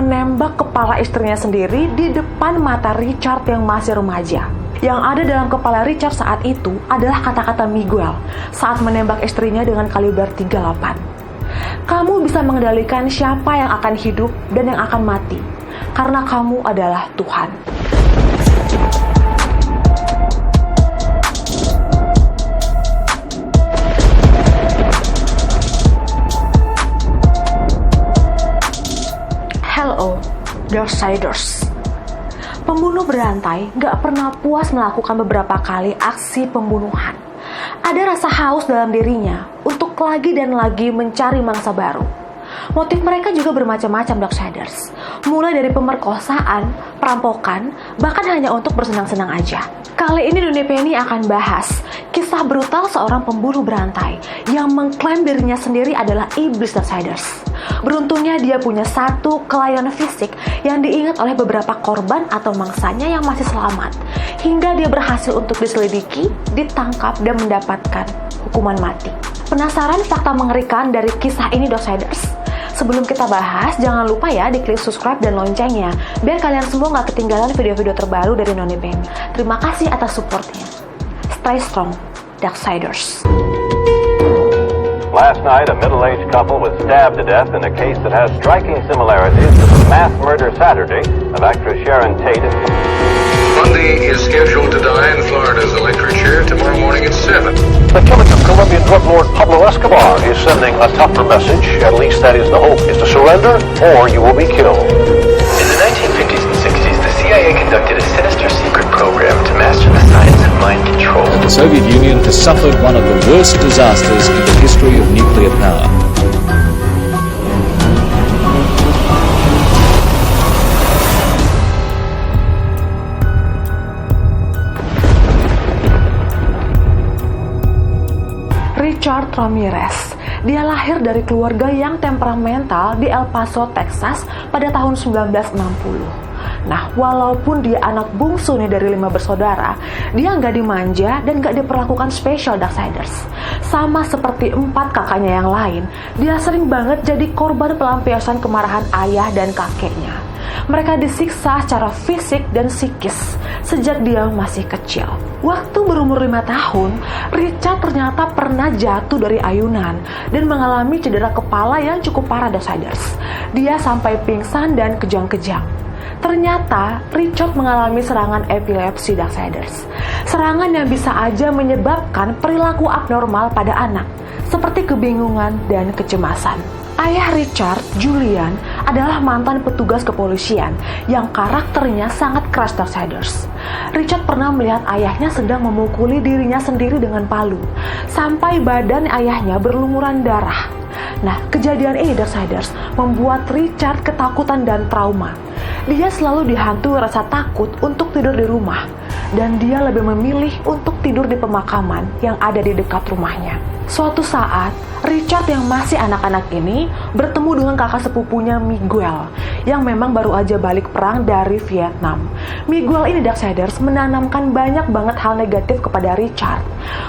menembak kepala istrinya sendiri di depan mata Richard yang masih remaja. Yang ada dalam kepala Richard saat itu adalah kata-kata Miguel saat menembak istrinya dengan kaliber 38. Kamu bisa mengendalikan siapa yang akan hidup dan yang akan mati, karena kamu adalah Tuhan. Hello, Darksiders. Pembunuh berantai gak pernah puas melakukan beberapa kali aksi pembunuhan. Ada rasa haus dalam dirinya untuk lagi dan lagi mencari mangsa baru. Motif mereka juga bermacam-macam, Darksiders. Mulai dari pemerkosaan, perampokan, bahkan hanya untuk bersenang-senang aja. Kali ini Dunia Penny akan bahas kisah brutal seorang pembunuh berantai yang mengklaim dirinya sendiri adalah iblis, Darksiders. Beruntungnya dia punya satu kelainan fisik yang diingat oleh beberapa korban atau mangsanya yang masih selamat, hingga dia berhasil untuk diselidiki, ditangkap, dan mendapatkan hukuman mati. Penasaran fakta mengerikan dari kisah ini, Darksiders? Sebelum kita bahas, jangan lupa ya diklik subscribe dan loncengnya, biar kalian semua gak ketinggalan video-video terbaru dari Noni Penny. Terima kasih atas supportnya. Stay strong, Darksiders. Last night, a middle-aged couple was stabbed to death in a case that has striking similarities to the mass murder Saturday of actress Sharon Tate. Bundy is scheduled to die in Florida's electric chair tomorrow morning at 7. The killing of Colombian drug lord Pablo Escobar is sending a tougher message. At least that is the hope, is to surrender or you will be killed. In the 1950s and 60s, the CIA conducted a sinister secret program to master the science of mind control. The Soviet Union has suffered one of the worst disasters in the history of nuclear power. Richard Ramirez. Dia lahir dari keluarga yang temperamental di El Paso, Texas pada tahun 1960. Nah, walaupun dia anak bungsu nih dari 5 bersaudara, dia nggak dimanja dan nggak diperlakukan spesial, Darksiders. Sama seperti 4 kakaknya yang lain, dia sering banget jadi korban pelampiasan kemarahan ayah dan kakeknya. Mereka disiksa secara fisik dan psikis sejak dia masih kecil. Waktu berumur 5 tahun, Richard ternyata pernah jatuh dari ayunan dan mengalami cedera kepala yang cukup parah, Darksiders. Dia sampai pingsan dan kejang-kejang. Ternyata Richard mengalami serangan epilepsi, Darksiders. Serangan yang bisa aja menyebabkan perilaku abnormal pada anak, seperti kebingungan dan kecemasan. Ayah Richard, Julian, adalah mantan petugas kepolisian yang karakternya sangat keras, Darksiders. Richard pernah melihat ayahnya sedang memukuli dirinya sendiri dengan palu, sampai badan ayahnya berlumuran darah. Nah, kejadian ini, Darksiders, membuat Richard ketakutan dan trauma. Dia selalu dihantui rasa takut untuk tidur di rumah, dan dia lebih memilih untuk tidur di pemakaman yang ada di dekat rumahnya. Suatu saat, Richard yang masih anak-anak ini bertemu dengan kakak sepupunya Miguel yang memang baru aja balik perang dari Vietnam. Miguel ini, Darksiders, menanamkan banyak banget hal negatif kepada Richard,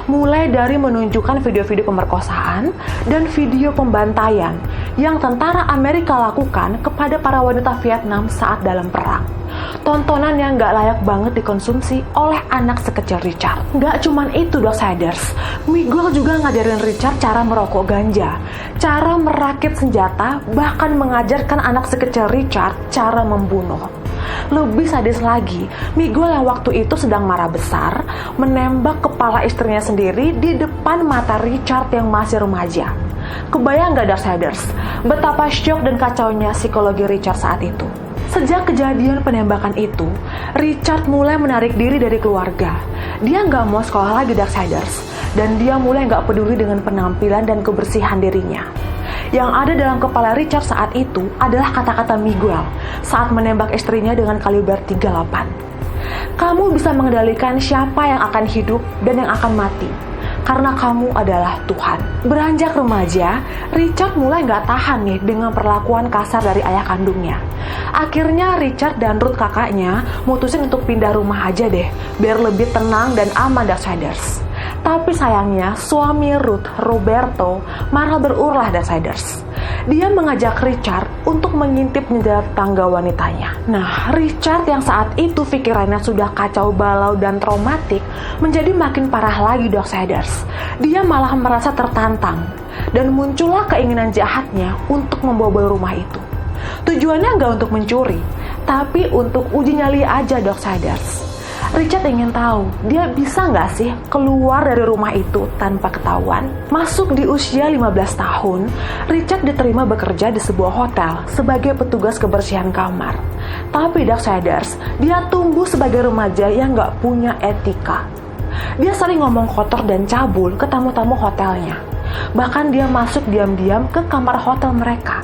mulai dari menunjukkan video-video pemerkosaan dan video pembantaian yang tentara Amerika lakukan kepada para wanita Vietnam saat dalam perang. Tontonan yang gak layak banget dikonsumsi oleh anak sekecil Richard. Gak cuman itu, Darksiders, Miguel juga ngajarin Richard cara merokok ganja, cara merakit senjata, bahkan mengajarkan anak sekecil Richard cara membunuh. Lebih sadis lagi, Miguel yang waktu itu sedang marah besar menembak kepala istrinya sendiri di depan mata Richard yang masih remaja. Kebayang gak, Darksiders, betapa syok dan kacaunya psikologi Richard saat itu? Sejak kejadian penembakan itu, Richard mulai menarik diri dari keluarga. Dia nggak mau sekolah lagi, Darksiders, dan dia mulai nggak peduli dengan penampilan dan kebersihan dirinya. Yang ada dalam kepala Richard saat itu adalah kata-kata Miguel saat menembak istrinya dengan kaliber 38. Kamu bisa mengendalikan siapa yang akan hidup dan yang akan mati, karena kamu adalah Tuhan. Beranjak remaja, Richard mulai nggak tahan nih dengan perlakuan kasar dari ayah kandungnya. Akhirnya Richard dan Ruth kakaknya mutusin untuk pindah rumah aja deh, biar lebih tenang dan aman, Darksiders. Tapi sayangnya suami Ruth, Roberto, marah berulah, Darksiders. dia mengajak Richard untuk mengintip jendela tangga wanitanya. Nah, Richard yang saat itu pikirannya sudah kacau balau dan traumatik menjadi makin parah lagi, Darksiders. Dia malah merasa tertantang dan muncullah keinginan jahatnya untuk membobol rumah itu. Tujuannya nggak untuk mencuri, tapi untuk uji nyali aja, Darksiders. Richard ingin tahu, dia bisa nggak sih keluar dari rumah itu tanpa ketahuan? Masuk di usia 15 tahun, Richard diterima bekerja di sebuah hotel sebagai petugas kebersihan kamar. Tapi Darksiders, dia tumbuh sebagai remaja yang nggak punya etika. Dia sering ngomong kotor dan cabul ke tamu-tamu hotelnya. Bahkan dia masuk diam-diam ke kamar hotel mereka.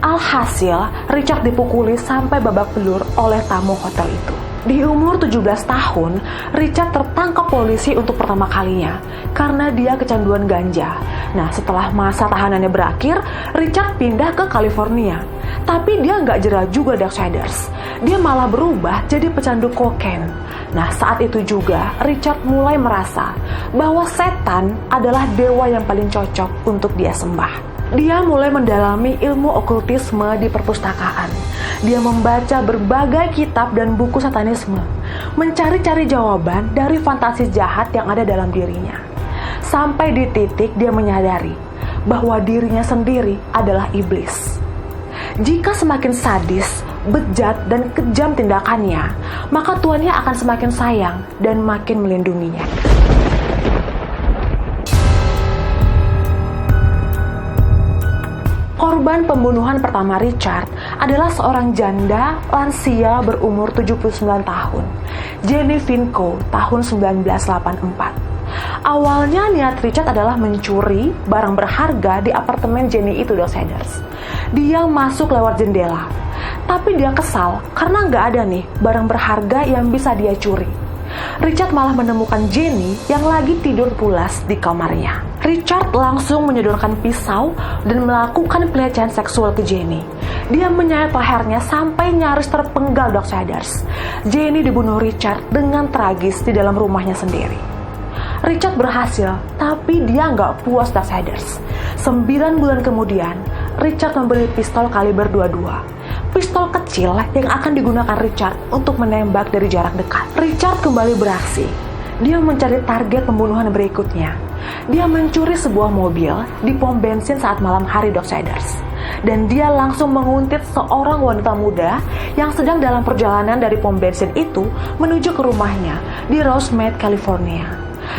Alhasil, Richard dipukuli sampai babak belur oleh tamu hotel itu. Di umur 17 tahun, Richard tertangkap polisi untuk pertama kalinya karena dia kecanduan ganja. Nah, setelah masa tahanannya berakhir, Richard pindah ke California. Tapi dia nggak jera juga, Darksiders. Dia malah berubah jadi pecandu kokain. Nah, saat itu juga Richard mulai merasa bahwa setan adalah dewa yang paling cocok untuk dia sembah. Dia mulai mendalami ilmu okultisme di perpustakaan. Dia membaca berbagai kitab dan buku satanisme, mencari-cari jawaban dari fantasi jahat yang ada dalam dirinya. Sampai di titik dia menyadari bahwa dirinya sendiri adalah iblis. Jika semakin sadis, bejat, dan kejam tindakannya, maka Tuhannya akan semakin sayang dan makin melindunginya. Korban pembunuhan pertama Richard adalah seorang janda lansia berumur 79 tahun, Jenny Vinco, tahun 1984. Awalnya niat Richard adalah mencuri barang berharga di apartemen Jenny itu, Darksiders. Dia masuk lewat jendela, tapi dia kesal karena nggak ada nih barang berharga yang bisa dia curi. Richard malah menemukan Jenny yang lagi tidur pulas di kamarnya. Richard langsung menyodorkan pisau dan melakukan pelecehan seksual ke Jenny. Dia menyayat lehernya sampai nyaris terpenggal, Darksiders. Jenny dibunuh Richard dengan tragis di dalam rumahnya sendiri. Richard berhasil, tapi dia nggak puas, Darksiders. 9 bulan kemudian, Richard membeli pistol kaliber 22. Pistol kecil yang akan digunakan Richard untuk menembak dari jarak dekat. Richard kembali beraksi. Dia mencari target pembunuhan berikutnya. Dia mencuri sebuah mobil di pom bensin saat malam hari, Darksiders. Dan dia langsung menguntit seorang wanita muda yang sedang dalam perjalanan dari pom bensin itu menuju ke rumahnya di Rosemead, California.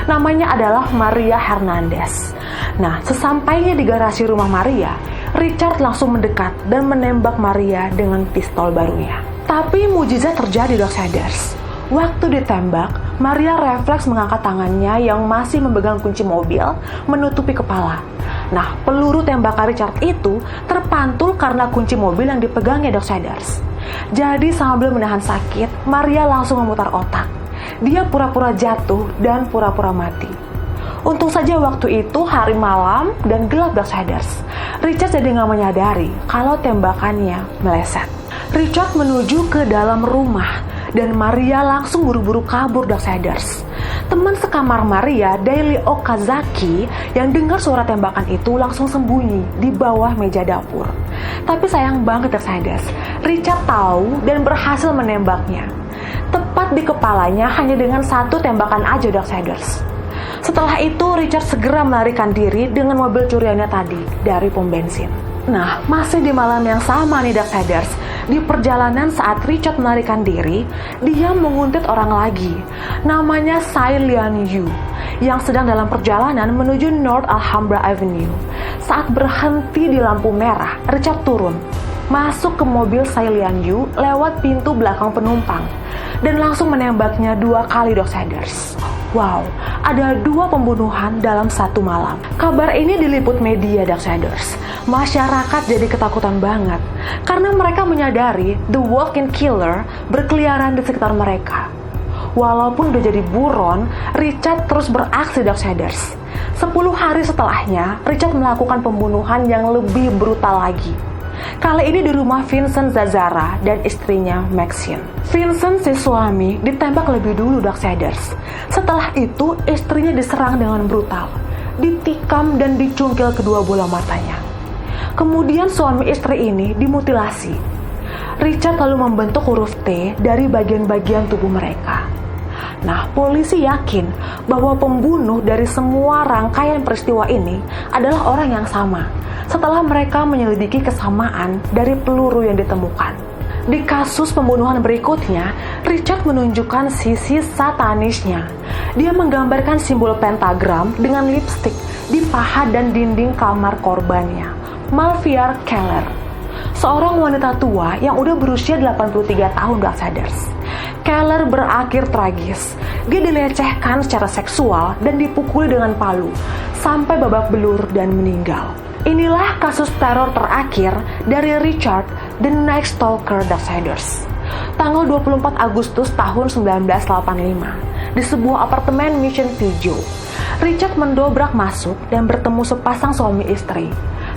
Namanya adalah Maria Hernandez. Nah, sesampainya di garasi rumah Maria, Richard langsung mendekat dan menembak Maria dengan pistol barunya. Tapi mujizat terjadi, Darksiders. Waktu ditembak, Maria refleks mengangkat tangannya yang masih memegang kunci mobil menutupi kepala. Nah, peluru tembakan Richard itu terpantul karena kunci mobil yang dipegangnya, Darksiders. Jadi sambil menahan sakit, Maria langsung memutar otak. Dia pura-pura jatuh dan pura-pura mati. Untung saja waktu itu hari malam dan gelap, Darksiders. Richard jadi nggak menyadari kalau tembakannya meleset. Richard menuju ke dalam rumah dan Maria langsung buru-buru kabur, Darksiders. Teman sekamar Maria, Daily Okazaki, yang dengar suara tembakan itu langsung sembunyi di bawah meja dapur. Tapi sayang banget, Darksiders, Richard tahu dan berhasil menembaknya. Tepat di kepalanya hanya dengan satu tembakan aja, Darksiders. Setelah itu, Richard segera melarikan diri dengan mobil curiannya tadi dari pom bensin. Nah, masih di malam yang sama nih, Darksiders. Di perjalanan saat Richard melarikan diri, dia menguntit orang lagi. Namanya Tsai Lian Yu, yang sedang dalam perjalanan menuju North Alhambra Avenue. Saat berhenti di lampu merah, Richard turun, masuk ke mobil Tsai Lian Yu lewat pintu belakang penumpang, dan langsung menembaknya 2 kali, Darksiders. Wow, ada 2 pembunuhan dalam satu malam. Kabar ini diliput media, Darksiders. Masyarakat jadi ketakutan banget karena mereka menyadari The Walk-in Killer berkeliaran di sekitar mereka. Walaupun udah jadi buron, Richard terus beraksi, Darksiders. 10 hari setelahnya, Richard melakukan pembunuhan yang lebih brutal lagi. Kali ini di rumah Vincent Zazzara dan istrinya Maxine. Vincent, si suami, ditembak lebih dulu, Darksiders. Setelah itu, istrinya diserang dengan brutal, ditikam dan dicungkil kedua bola matanya. Kemudian suami istri ini dimutilasi. Richard lalu membentuk huruf T dari bagian-bagian tubuh mereka. Nah, polisi yakin bahwa pembunuh dari semua rangkaian peristiwa ini adalah orang yang sama setelah mereka menyelidiki kesamaan dari peluru yang ditemukan. Di kasus pembunuhan berikutnya, Richard menunjukkan sisi satanisnya. Dia menggambarkan simbol pentagram dengan lipstik di paha dan dinding kamar korbannya, Malviar Keller, seorang wanita tua yang udah berusia 83 tahun, Darksiders. Keller berakhir tragis. Dia dilecehkan secara seksual dan dipukuli dengan palu sampai babak belur dan meninggal. Inilah kasus teror terakhir dari Richard the Night Stalker, Darksiders. Tanggal 24 Agustus tahun 1985 di sebuah apartemen Mission Viejo, Richard mendobrak masuk dan bertemu sepasang suami istri.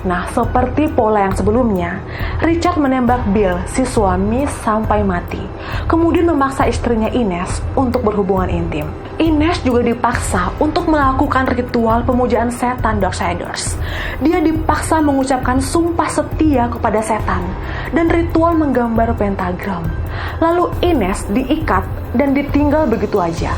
Nah, seperti pola yang sebelumnya, Richard menembak Bill, si suami, sampai mati. Kemudian memaksa istrinya Ines untuk berhubungan intim. Ines juga dipaksa untuk melakukan ritual pemujaan setan, Darksiders. Dia dipaksa mengucapkan sumpah setia kepada setan dan ritual menggambar pentagram. Lalu Ines diikat dan ditinggal begitu aja.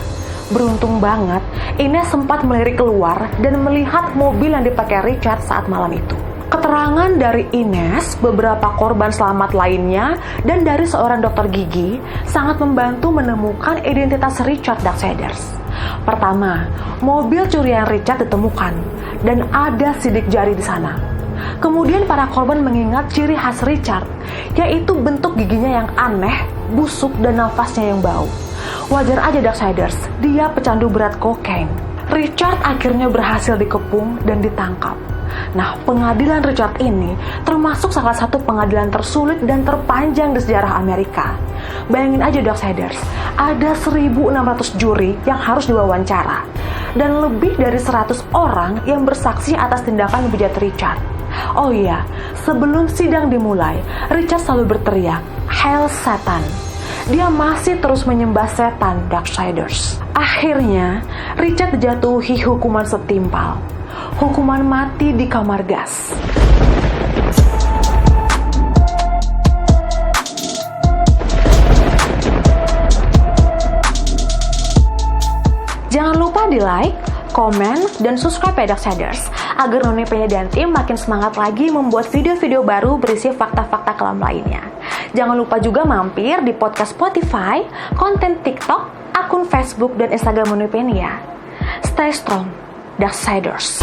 Beruntung banget, Ines sempat melirik keluar dan melihat mobil yang dipakai Richard saat malam itu. Keterangan dari Ines, beberapa korban selamat lainnya, dan dari seorang dokter gigi sangat membantu menemukan identitas Richard, Darksiders. Pertama, mobil curian Richard ditemukan dan ada sidik jari di sana. Kemudian para korban mengingat ciri khas Richard, yaitu bentuk giginya yang aneh, busuk, dan nafasnya yang bau. Wajar aja, Darksiders, dia pecandu berat kokain. Richard akhirnya berhasil dikepung dan ditangkap. Nah, pengadilan Richard ini termasuk salah satu pengadilan tersulit dan terpanjang di sejarah Amerika. Bayangin aja, Darksiders, ada 1.600 juri yang harus diwawancara dan lebih dari 100 orang yang bersaksi atas tindakan bejat Richard. Oh iya, sebelum sidang dimulai, Richard selalu berteriak, "Hail Satan!" Dia masih terus menyembah setan, Darksiders. Akhirnya, Richard dijatuhi hukuman setimpal. Hukuman mati di kamar gas. Jangan lupa di like, komen, dan subscribe ya, Darksiders, agar Noni Penny dan tim makin semangat lagi membuat video-video baru berisi fakta-fakta kelam lainnya. Jangan lupa juga mampir di podcast Spotify, konten TikTok, akun Facebook dan Instagram Noni Penny ya. Stay strong, Darksiders.